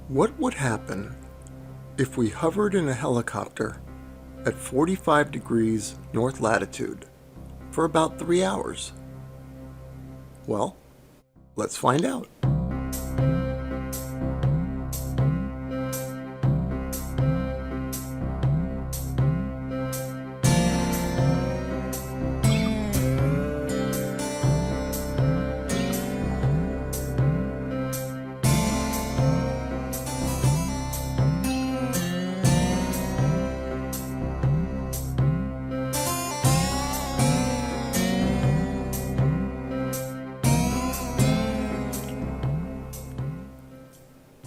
What would happen if we hovered in a helicopter at 45 degrees north latitude for about 3 hours? Well, let's find out.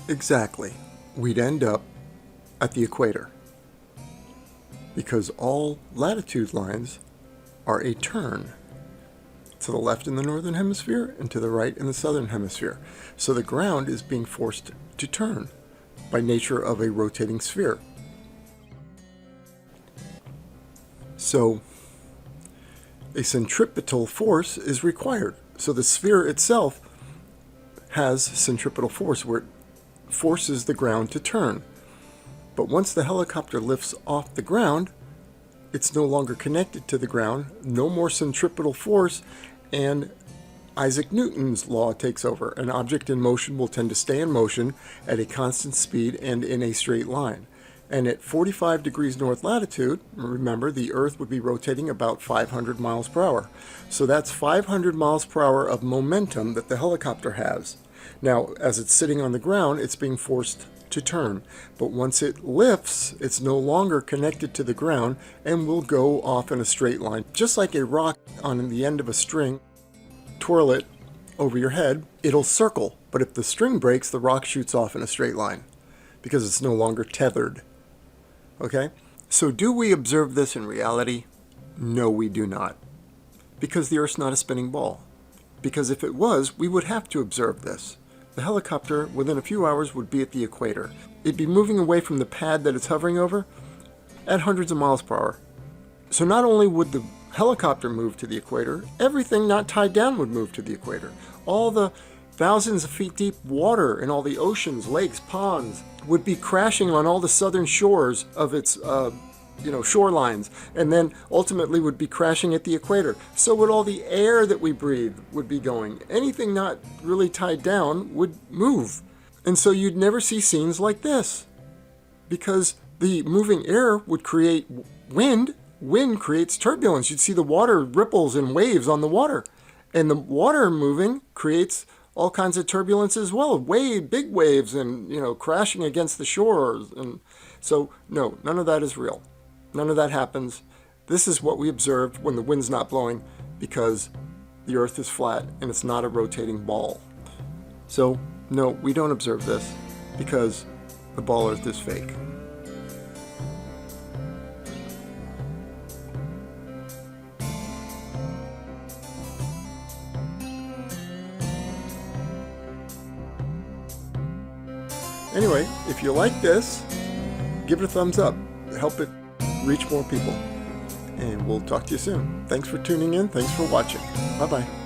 Exactly. We'd end up at the equator because all latitude lines are a turn to the left in the northern hemisphere and to the right in the southern hemisphere. So the ground is being forced to turn by nature of a rotating sphere. So a centripetal force is required. So the sphere itself has centripetal force where it forces the ground to turn. But once the helicopter lifts off the ground, it's no longer connected to the ground, no more centripetal force, and Isaac Newton's law takes over. An object in motion will tend to stay in motion at a constant speed and in a straight line. And at 45 degrees north latitude, remember, the Earth would be rotating about 500 miles per hour. So that's 500 miles per hour of momentum that the helicopter has. Now, as it's sitting on the ground, it's being forced to turn. But once it lifts, it's no longer connected to the ground and will go off in a straight line. Just like a rock on the end of a string, twirl it over your head, it'll circle. But if the string breaks, the rock shoots off in a straight line because it's no longer tethered. Okay? So do we observe this in reality? No, we do not. Because the Earth's not a spinning ball. Because if it was, we would have to observe this. The helicopter, within a few hours, would be at the equator. It'd be moving away from the pad that it's hovering over at hundreds of miles per hour. So not only would the helicopter move to the equator, everything not tied down would move to the equator. All the thousands of feet deep water in all the oceans, lakes, ponds would be crashing on all the southern shores of its shorelines, and then ultimately would be crashing at the equator. So would all the air that we breathe would be going. Anything not really tied down would move. And so you'd never see scenes like this because the moving air would create wind. Wind creates turbulence. You'd see the water ripples and waves on the water. And the water moving creates all kinds of turbulence as well. Big waves and, crashing against the shores. And so, no, none of that is real. None of that happens. This is what we observed when the wind's not blowing because the Earth is flat and it's not a rotating ball. So, no, we don't observe this because the ball Earth is fake. Anyway, if you like this, give it a thumbs up. Help it reach more people. And we'll talk to you soon. Thanks for tuning in. Thanks for watching. Bye-bye.